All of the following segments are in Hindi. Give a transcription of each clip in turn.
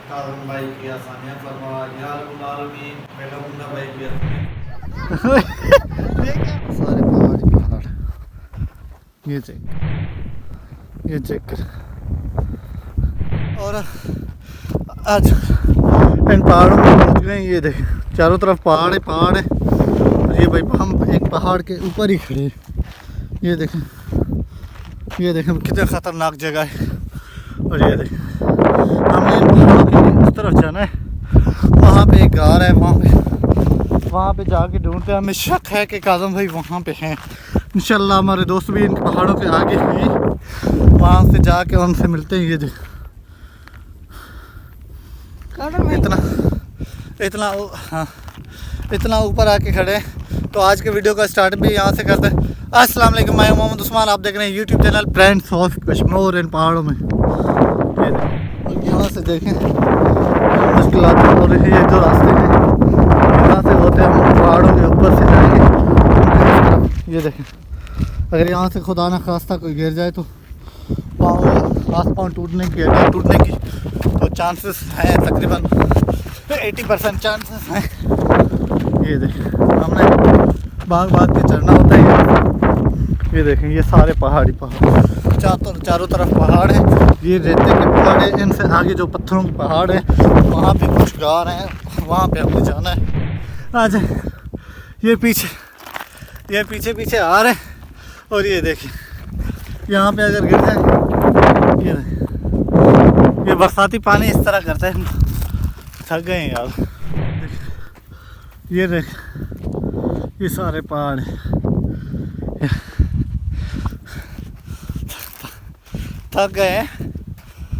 काज़म भाई की आसानियाँ फरमा या रब्बुल आलमीन, मेरा मुन्ना भाई की सारे पहाड़ ही पहाड़, ये चेक कर। और आज इन पहाड़ों में पहुंच गए। ये देख चारों तरफ पहाड़ है और ये भाई हम एक पहाड़ के ऊपर ही खड़े हैं। ये देखें कितने ख़तरनाक जगह है। और ये देखें हमने इन पहाड़ों के उस तरफ जाना है, वहाँ पे एक गार है, वहाँ पे जाके ढूंढते हैं। हमें शक है कि काज़म भाई वहाँ पे हैं। इंशाल्लाह हमारे दोस्त भी इन पहाड़ों के आगे हैं, वहाँ से जाके उनसे मिलते हैं। ये देख इतना ऊपर आके खड़े हैं। तो आज के वीडियो का स्टार्ट भी यहाँ से करते हैं। अस्सलाम वालेकुम, मैं मोहम्मद उस्मान, आप देख रहे हैं YouTube channel friends of Kashmir इन पहाड़ों में। ये यहाँ से देखें मुश्किलात हो रही है। जो रास्ते हैं यहाँ से होते हैं, हम पहाड़ों के ऊपर से जाएंगे। ये देखें अगर यहाँ से खुदा न खास्ता कोई गिर जाए तो हाथ पाँव टूटने की तो चांसेस हैं, तकरीबन 80% चांसेस हैं। ये देखें हमने बाग के चढ़ना होता है। ये देखें ये सारे पहाड़ चारों तरफ पहाड़ है। ये रेते के पहाड़ है, इनसे आगे जो पत्थरों के पहाड़ है वहाँ पे कुछ गार हैं, वहाँ पे हमें जाना है। आ जाए, ये पीछे आ रहे हैं। और ये देखिए यहाँ पे अगर गिर जाए, ये बरसाती पानी इस तरह करता है। थक गए हैं यार। ये देख ये सारे पहाड़ हैं, थक गए हैं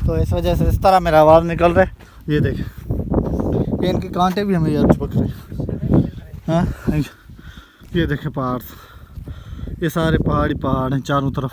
तो इस वजह से इस तरह मेरा आवाज़ निकल रहा है। ये देख ये इनके कांटे भी हमें याद चिपक रहे हैं। हाँ ये देखें पहाड़, ये सारे पहाड़ हैं चारों तरफ।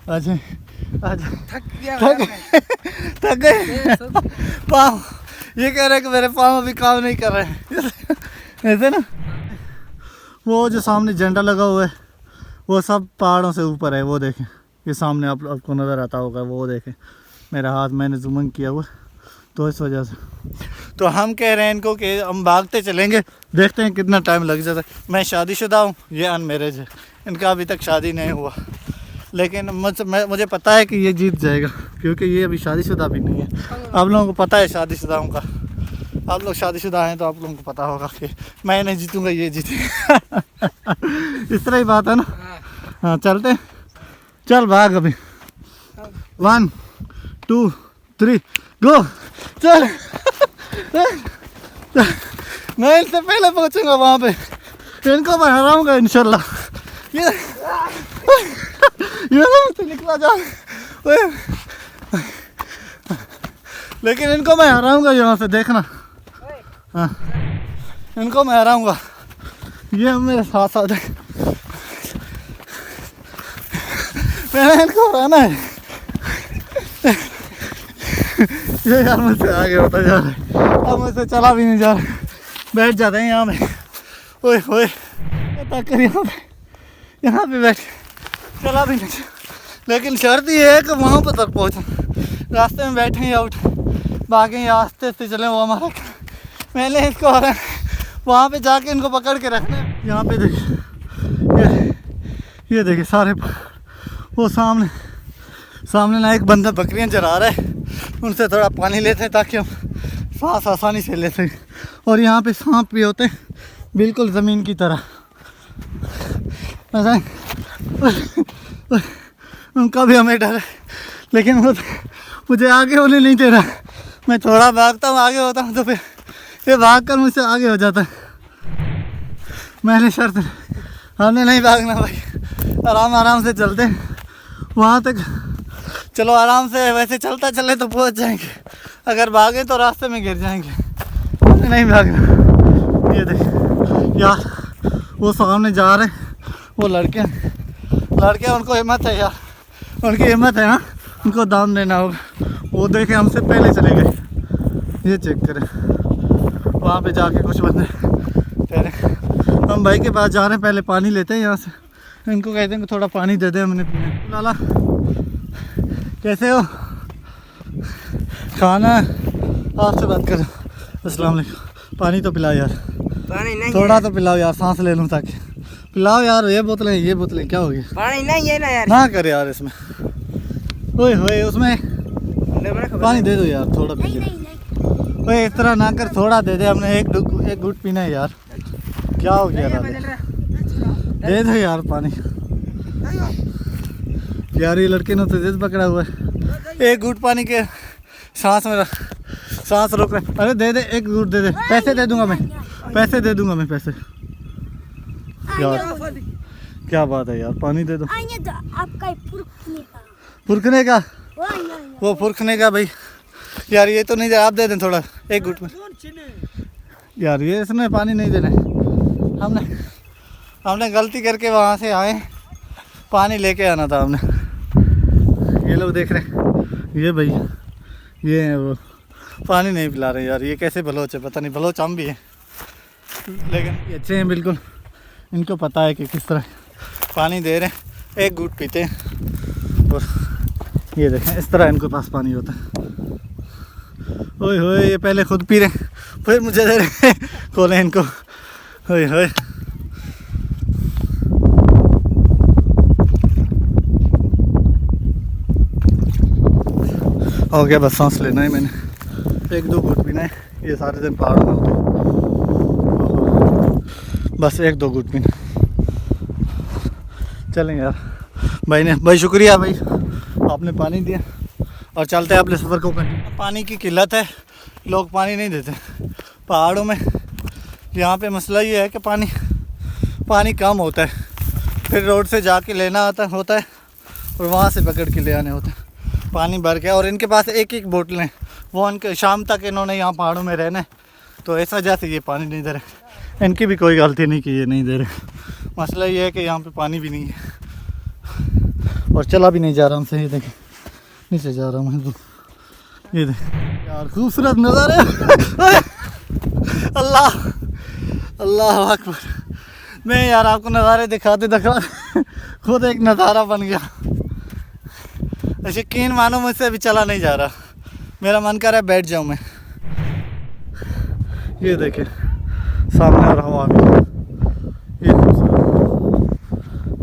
अच्छा थक गए पाँव। ये कह रहे हैं कि मेरे पाँव अभी काम नहीं कर रहे हैं ऐसे ना। वो जो सामने झंडा लगा हुआ है वो सब पहाड़ों से ऊपर है। वो देखें ये सामने आपको नज़र आता होगा। वो देखें मेरा हाथ मैंने जूम किया हुआ, तो इस वजह से तो हम कह रहे हैं इनको कि हम भागते चलेंगे, देखते हैं कितना टाइम लग जाता है। मैं शादीशुदा हूँ, ये अनमैरिज है, इनका अभी तक शादी नहीं हुआ। लेकिन मुझे पता है कि ये जीत जाएगा, क्योंकि ये अभी शादीशुदा भी नहीं है। आप लोगों को पता है शादीशुदाओं का, आप लोग शादीशुदा हैं तो आप लोगों को पता होगा कि मैं नहीं जीतूँगा, ये जीतेगा इस तरह ही बात है ना। हाँ चलते हैं, चल भाग अभी। 1 2 3 गो चल मैं इनसे पहले पहुंचूंगा वहां पे, इनको मैं हराऊंगा इंशाल्लाह। ये मुझसे निकला जा, लेकिन इनको मैं हराऊंगा यहाँ से, देखना। हाँ इनको मैं हराऊंगा, ये मेरे साथ साथ है, मैंने इनको हराना है। ये यार मुझसे आगे होता जा रहा है, अब मुझसे चला भी नहीं जा रहा। बैठ जाते हैं यहाँ में, ओए ओए ताकर यहाँ पे बैठ, चला भी नहीं। लेकिन शर्त ये है कि वहाँ पर तक पहुँचा, रास्ते में बैठे या उठ भागें या आस्ते आस्ते चलें, वो हमारा। मैंने इसको वहाँ पे जाके इनको पकड़ के रखना है। यहाँ पे देखिए ये देखिए सारे वो सामने ना एक बंदा बकरियाँ चरा रहा है, उनसे थोड़ा पानी लेते हैं ताकि हम सांस आसानी से ले सकें। और यहाँ पे सांप भी होते हैं बिल्कुल ज़मीन की तरह, उनका भी हमें डर है, लेकिन वो मुझे आगे होने नहीं दे रहा। मैं थोड़ा भागता हूँ, आगे होता हूँ तो फिर ये भाग कर मुझसे आगे हो जाता है। मैंने शर्त हमने नहीं भागना भाई, आराम से चलते हैं वहाँ तक। चलो आराम से, वैसे चलता चले तो पहुँच जाएंगे, अगर भागें तो रास्ते में गिर जाएंगे, नहीं भागना। ये देख यार वो सामने जा रहे हैं, वो लड़के उनको हिम्मत है यार, उनकी हिम्मत है ना, उनको दाम देना होगा। वो देखें हमसे पहले चले गए, ये चेक करें। वहाँ पे जाके कुछ बंदे कह रहे हम भाई के पास जा रहे हैं, पहले पानी लेते हैं यहाँ से, इनको कहते हैं कि थोड़ा पानी दे दे हमने पीने। लाला कैसे हो? खाना आपसे बात करो। अस्सलाम वालेकुम। पानी तो पिलाओ यार, पानी नहीं थोड़ा तो पिलाओ यार, सांस ले लूँ ताकि। पिलाओ यार, ये बोतलें क्या हो गया? पानी नहीं है ना यार। ना कर यार इसमें, ओए होए उसमें पानी दे दो यार, थोड़ा पी ले। ओए इस तरह ना कर, थोड़ा दे दे, हमने एक घूंट पीना है यार। क्या हो गया यार? दे दो यार पानी यार, ये लड़के ने तो जिद पकड़ा हुआ है। एक घूंट पानी के सांस रोक रहा है। अरे दे दे, एक घूंट दे दे, पैसे दे दूंगा मैं, पैसे यार। क्या बात है यार, पानी दे दो। फुरकने का वो फुरकने का भाई यार, ये तो नहीं दे, आप दे दें थोड़ा, एक घूंट में यार। ये इसमें पानी नहीं देना, हमने गलती करके वहाँ से आए, पानी लेके आना था हमने। ये लोग देख रहे हैं, ये भैया ये है वो, पानी नहीं पिला रहे यार। ये कैसे बलोच है, पता नहीं, बलोच हम भी हैं लेकिन ये अच्छे हैं बिल्कुल। इनको पता है कि किस तरह पानी दे रहे हैं, एक घूंट पीते हैं और ये देखें इस तरह इनके पास पानी होता है। ओए होए, ये पहले खुद पी रहे फिर मुझे दे रहे, खोलें इनको। ओए होए, हो गया बस, सांस लेना है मैंने, एक दो घूंट पीना है। ये सारे दिन पहाड़ों में होते हैं, बस एक दो घूंट पीना। चलें यार, भाई शुक्रिया भाई, आपने पानी दिया और चलते हैं अपने सफ़र को कंटिन्यू। पानी की किल्लत है, लोग पानी नहीं देते पहाड़ों में। यहाँ पे मसला ये है कि पानी कम होता है, फिर रोड से जाके लेना होता है और वहाँ से पकड़ के ले आने होता है। पानी भर के, और इनके पास एक एक बोतलें, वो इनके शाम तक इन्होंने यहाँ पहाड़ों में रहना है, तो इस वजह से ये पानी नहीं दे रहे। इनकी भी कोई गलती नहीं कि ये नहीं दे रहे, मसला ये है कि यहाँ पे पानी भी नहीं है और चला भी नहीं जा रहा हमसे। ये देखें, नीचे जा रहा हूँ मैं तो, ये देख यार, खूबसूरत नज़ारे। अल्लाह अकबर। मैं यार आपको नज़ारे दिखाते खुद एक नज़ारा बन गया। यकीन मानो मुझसे भी चला नहीं जा रहा, मेरा मन कर रहा है बैठ जाऊं मैं। ये देखें सामने आ रहा हूँ आगे,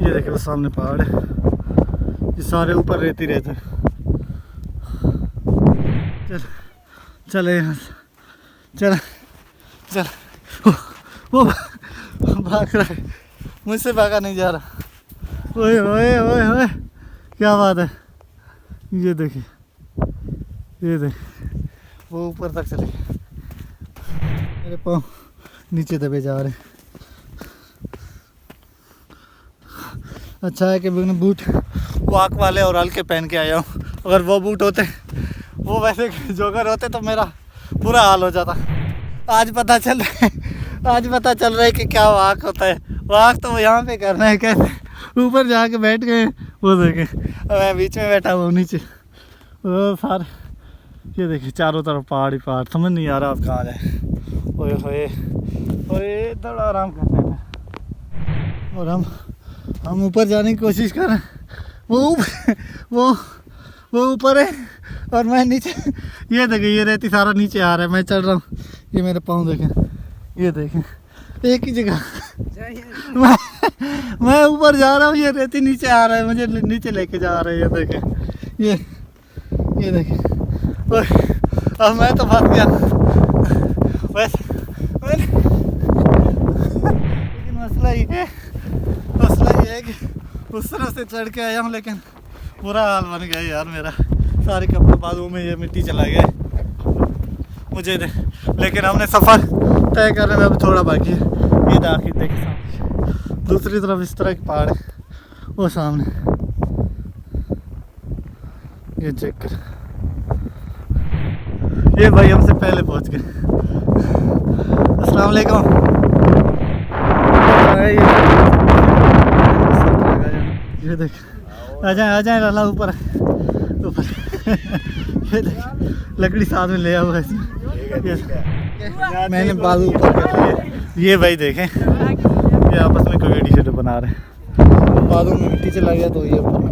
ये देखें वो सामने पहाड़ है, ये सारे ऊपर रेती रहते हैं। चले यहाँ चल वो भाग रहा है, मुझसे भागा नहीं जा रहा। ओए ओए ओए ओए, क्या बात है। ये देखिए, ये देख, वो ऊपर तक चले गए, मेरे पाँव नीचे दबे जा रहे हैं। अच्छा है कि मैंने बूट वॉक वाले और हल्के पहन के आया हूँ, अगर वो बूट होते, वो वैसे जोगर होते तो मेरा बुरा हाल हो जाता। आज पता चल रहा है कि क्या वाक होता है। वाक तो यहाँ पे करना है, कैसे ऊपर जाके बैठ गए, वो देखें मैं बीच में बैठा हुआ नीचे, वो सारे ये देखिए चारों तरफ पहाड़ ही पहाड़, समझ नहीं आ रहा आप कहाँ जाए। ओए होए ओए, थोड़ा आराम करते हैं और हम ऊपर जाने की कोशिश कर रहे हैं। वो ऊपर है और मैं नीचे। ये देखिए, ये रेती सारा नीचे आ रहा है, मैं चढ़ रहा हूँ, ये मेरे पाँव देखें, ये देखें एक ही जगह। मैं ऊपर जा रहा हूँ, ये रेती नीचे आ रहा है, मुझे नीचे लेके जा रहा है। ये देखें, ये देखें, अब मैं तो फंस गया वैसे। लेकिन मसला ये है कि उस तरह से चढ़ के आया हूँ, लेकिन बुरा हाल बन गया यार मेरा, सारे कपड़े बाजू में ये मिट्टी चला गया मुझे लेकिन हमने सफ़र तय करने में अभी थोड़ा बाकी है। ये दाखिल देखे सामने, दूसरी तरफ इस तरह के पहाड़ है, वो सामने ये चेक कर। ये भाई हमसे पहले पहुंच गए। अस्सलाम वालेकुम। ये देख, आ जाए लाला ऊपर। ये देख, लकड़ी साथ में ले आया मैंने बाजू ऊपर कर लिए। ये भाई देखें, ये आपस में कोई टी शर्ट बना रहे हैं, बाजू में मिट्टी चला गया तो ये ऊपर में